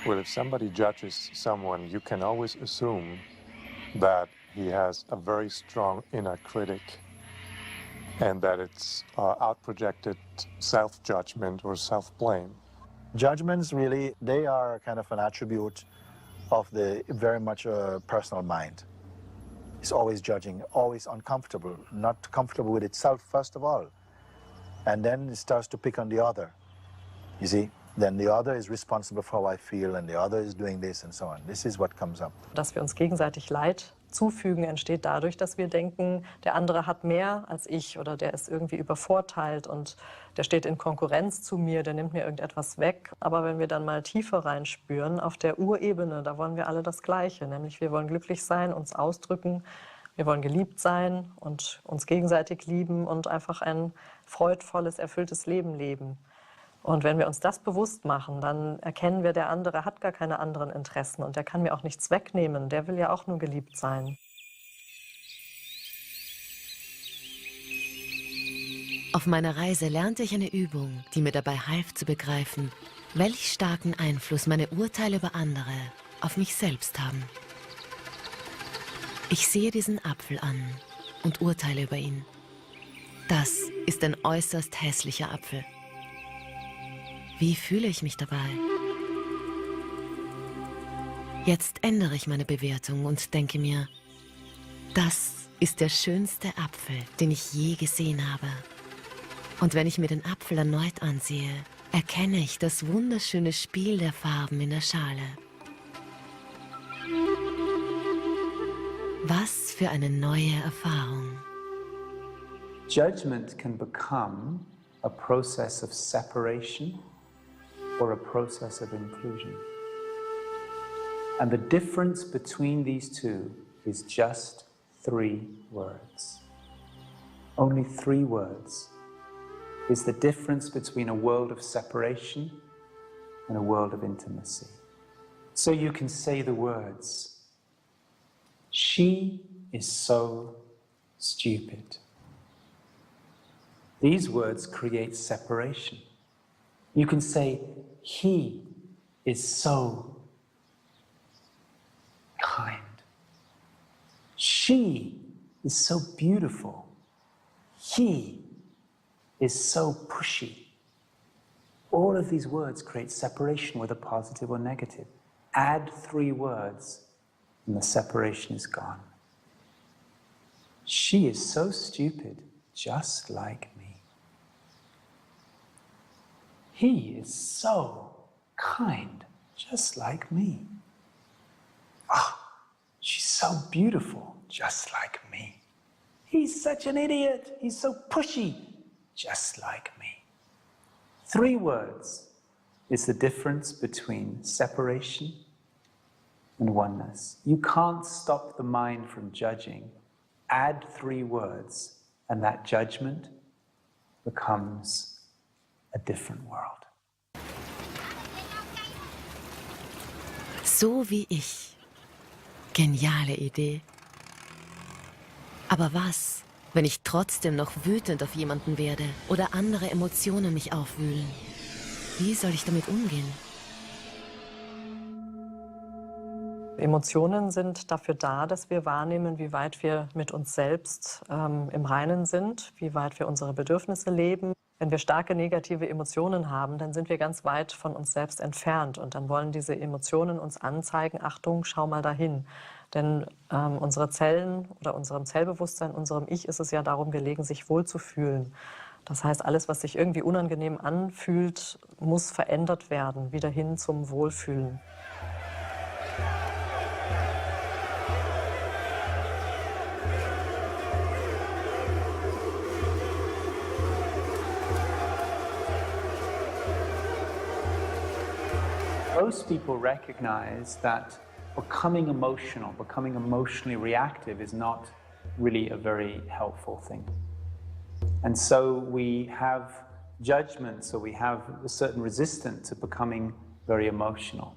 Well, if somebody judges someone, you can always assume that he has a very strong inner critic and that it's out-projected self-judgment or self-blame. Judgments really, they are kind of an attribute of the very much personal mind. It's always judging, always uncomfortable, not comfortable with itself first of all. And then it starts to pick on the other, you see. Then the other is responsible for how I feel and the other is doing this and so on. This is what comes up. Dass wir uns gegenseitig Leid zufügen, entsteht dadurch, dass wir denken, der andere hat mehr als ich oder der ist irgendwie übervorteilt und der steht in Konkurrenz zu mir, der nimmt mir irgendetwas weg. Aber wenn wir dann mal tiefer reinspüren, auf der Urebene, da wollen wir alle das Gleiche, nämlich wir wollen glücklich sein, uns ausdrücken, wir wollen geliebt sein und uns gegenseitig lieben und einfach ein freudvolles, erfülltes Leben leben. Und wenn wir uns das bewusst machen, dann erkennen wir, der andere hat gar keine anderen Interessen und der kann mir auch nichts wegnehmen. Der will ja auch nur geliebt sein. Auf meiner Reise lernte ich eine Übung, die mir dabei half zu begreifen, welch starken Einfluss meine Urteile über andere auf mich selbst haben. Ich sehe diesen Apfel an und urteile über ihn. Das ist ein äußerst hässlicher Apfel. Wie fühle ich mich dabei? Jetzt ändere ich meine Bewertung und denke mir, das ist der schönste Apfel, den ich je gesehen habe. Und wenn ich mir den Apfel erneut ansehe, erkenne ich das wunderschöne Spiel der Farben in der Schale. Was für eine neue Erfahrung. Judgment can become a process of separation or a process of inclusion. And the difference between these two is just 3 words. Only 3 words is the difference between a world of separation and a world of intimacy. So you can say the words, "She is so stupid." These words create separation. You can say, "He is so kind." She is so beautiful. He is so pushy. All of these words create separation, whether positive or negative. Add 3 words and the separation is gone. She is so stupid, just like me. He is so kind, just like me. Ah, she's so beautiful, just like me. He's such an idiot, he's so pushy, just like me. 3 words is the difference between separation and oneness. You can't stop the mind from judging. Add 3 words and that judgment becomes a different world. So wie ich. Geniale Idee. Aber was, wenn ich trotzdem noch wütend auf jemanden werde oder andere Emotionen mich aufwühlen? Wie soll ich damit umgehen? Emotionen sind dafür da, dass wir wahrnehmen, wie weit wir mit uns selbst im Reinen sind, wie weit wir unsere Bedürfnisse leben. Wenn wir starke negative Emotionen haben, dann sind wir ganz weit von uns selbst entfernt und dann wollen diese Emotionen uns anzeigen, Achtung, schau mal dahin. Denn unsere Zellen oder unserem Zellbewusstsein, unserem Ich ist es ja darum gelegen, sich wohlzufühlen. Das heißt, alles, was sich irgendwie unangenehm anfühlt, muss verändert werden, wieder hin zum Wohlfühlen. Most people recognize that becoming emotionally reactive is not really a very helpful thing. And so we have judgments, or we have a certain resistance to becoming very emotional.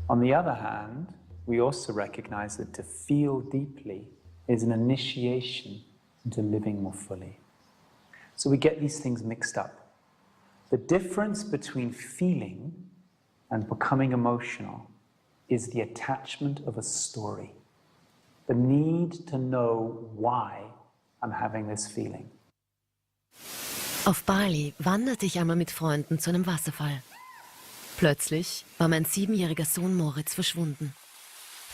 On the other hand, we also recognize that to feel deeply is an initiation into living more fully. So we get these things mixed up. The difference between feeling and becoming emotional is the attachment of a story. The need to know why I'm having this feeling. Auf Bali wanderte ich einmal mit Freunden zu einem Wasserfall. Plötzlich war mein 7-jähriger Sohn Moritz verschwunden.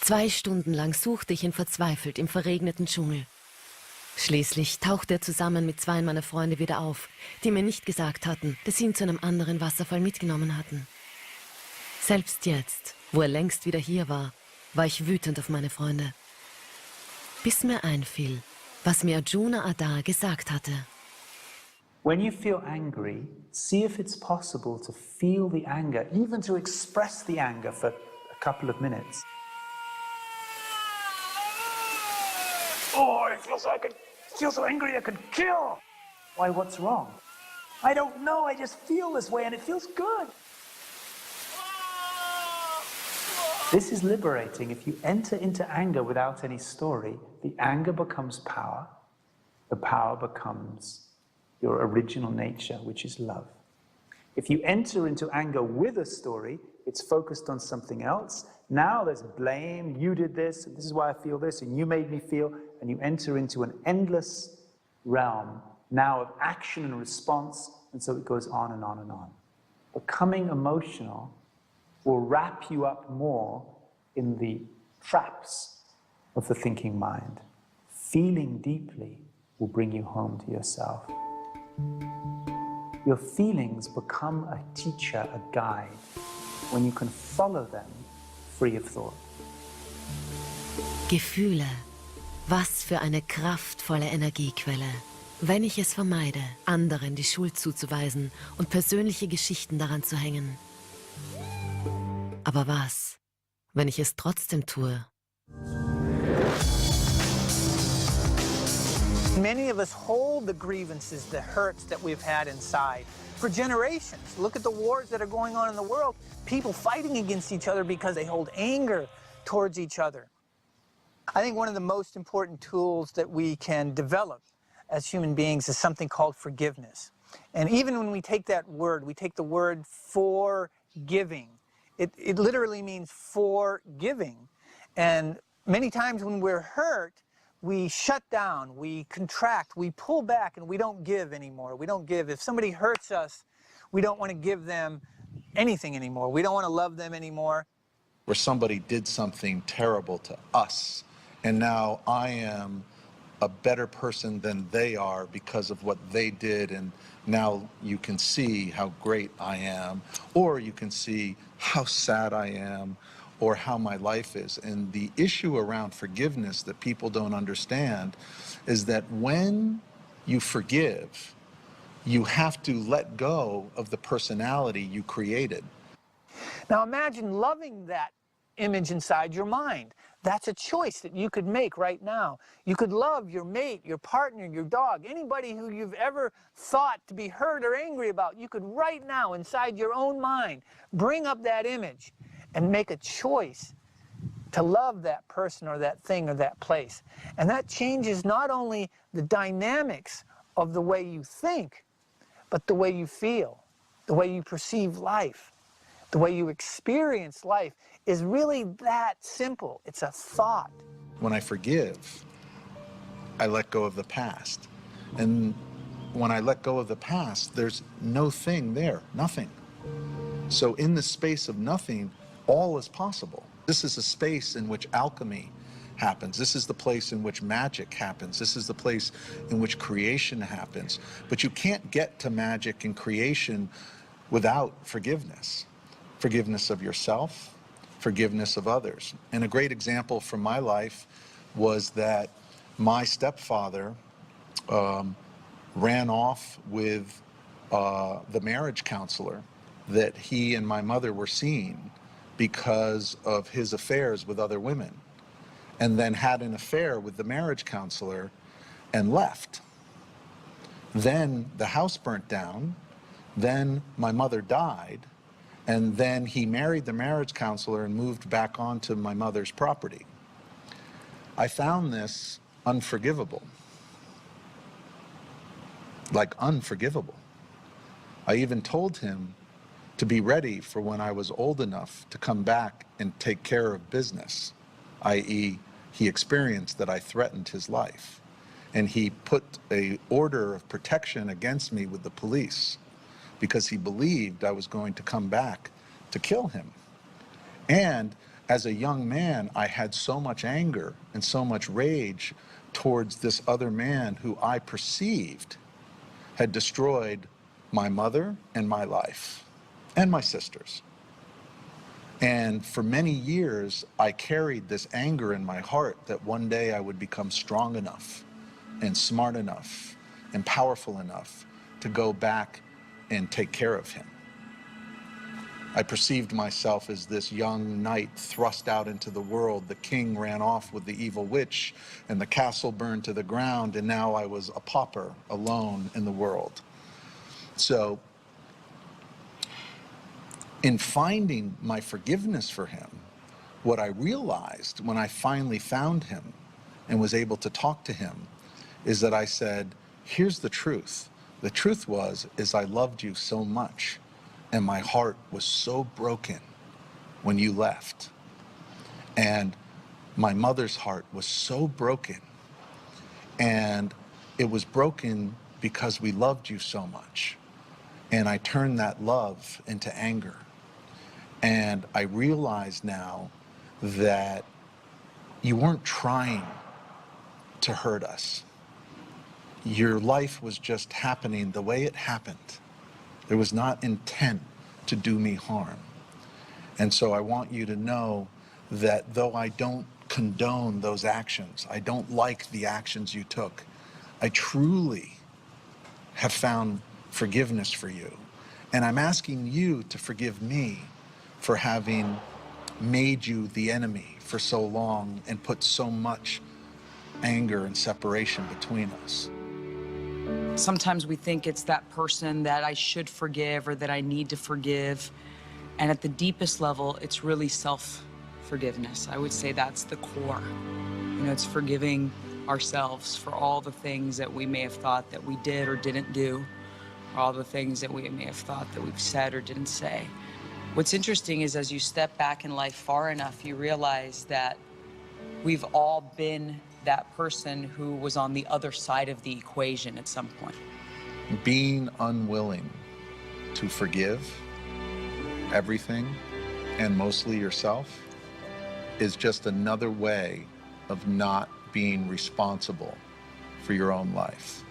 2 Stunden lang suchte ich ihn verzweifelt im verregneten Dschungel. Schließlich tauchte er zusammen mit 2 meiner Freunde wieder auf, die mir nicht gesagt hatten, dass sie ihn zu einem anderen Wasserfall mitgenommen hatten. Selbst jetzt, wo er längst wieder hier war ich wütend auf meine Freunde. Bis mir einfiel, was mir Arjuna Adar gesagt hatte. When you feel angry, see if it's possible to feel the anger, even to express the anger for a couple of minutes. Oh, it feels so angry I could kill. Why, what's wrong? I don't know, I just feel this way and it feels good. This is liberating. If you enter into anger without any story, the anger becomes power. The power becomes your original nature, which is love. If you enter into anger with a story, it's focused on something else. Now there's blame, you did this, and this is why I feel this, and you made me feel, and you enter into an endless realm now of action and response, and so it goes on and on and on. Becoming emotional will wrap you up more in the traps of the thinking mind. Feeling deeply will bring you home to yourself. Your feelings become a teacher, a guide, when you can follow them free of thought. Gefühle. Was für eine kraftvolle Energiequelle. Wenn ich es vermeide, anderen die Schuld zuzuweisen und persönliche Geschichten daran zu hängen. Aber was, wenn ich es trotzdem tue? Many of us hold the grievances, the hurts that we've had inside for generations. Look at the wars that are going on in the world. People fighting against each other because they hold anger towards each other. I think one of the most important tools that we can develop as human beings is something called forgiveness. And even when we take that word, we take the word forgiving. It literally means forgiving. And many times when we're hurt, we shut down, we contract, we pull back, and we don't give anymore. We don't give. If somebody hurts us, we don't want to give them anything anymore. We don't want to love them anymore. Where somebody did something terrible to us, and now I am a better person than they are because of what they did, and now you can see how great I am, or you can see how sad I am, or how my life is. And the issue around forgiveness that people don't understand is that when you forgive, you have to let go of the personality you created. Now imagine loving that image inside your mind. That's a choice that you could make right now. You could love your mate, your partner, your dog, anybody who you've ever thought to be hurt or angry about. You could right now, inside your own mind, bring up that image and make a choice to love that person or that thing or that place. And that changes not only the dynamics of the way you think, but the way you feel, the way you perceive life, the way you experience life is really that simple. It's a thought. When I forgive, I let go of the past. And when I let go of the past, there's no thing there, nothing. So in the space of nothing, all is possible. This is a space in which alchemy happens. This is the place in which magic happens. This is the place in which creation happens. But you can't get to magic and creation without forgiveness. Forgiveness of yourself, forgiveness of others. And a great example from my life was that my stepfather ran off with the marriage counselor that he and my mother were seeing because of his affairs with other women, and then had an affair with the marriage counselor and left. Then the house burnt down, then my mother died, and then he married the marriage counselor and moved back onto my mother's property. I found this unforgivable. like unforgivable. I even told him to be ready for when I was old enough to come back and take care of business, i.e., he experienced that I threatened his life. And he put an order of protection against me with the police because he believed I was going to come back to kill him. And as a young man, I had so much anger and so much rage towards this other man who I perceived had destroyed my mother and my life and my sisters. And for many years, I carried this anger in my heart that one day I would become strong enough and smart enough and powerful enough to go back and take care of him. I perceived myself as this young knight thrust out into the world. The king ran off with the evil witch, and the castle burned to the ground, and now I was a pauper alone in the world. So, in finding my forgiveness for him, what I realized when I finally found him and was able to talk to him is that I said, here's the truth. The truth is I loved you so much, and my heart was so broken when you left. And my mother's heart was so broken, and it was broken because we loved you so much. And I turned that love into anger. And I realize now that you weren't trying to hurt us. Your life was just happening the way it happened. There was not intent to do me harm. And so I want you to know that though I don't condone those actions, I don't like the actions you took, I truly have found forgiveness for you. And I'm asking you to forgive me for having made you the enemy for so long and put so much anger and separation between us. Sometimes we think it's that person that I should forgive or that I need to forgive. And at the deepest level, it's really self-forgiveness. I would say that's the core. You know, it's forgiving ourselves for all the things that we may have thought that we did or didn't do, or all the things that we may have thought that we've said or didn't say. What's interesting is as you step back in life far enough, you realize that we've all been that person who was on the other side of the equation at some point. Being unwilling to forgive everything, and mostly yourself, is just another way of not being responsible for your own life.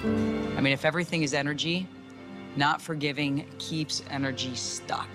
I mean, if everything is energy, not forgiving keeps energy stuck.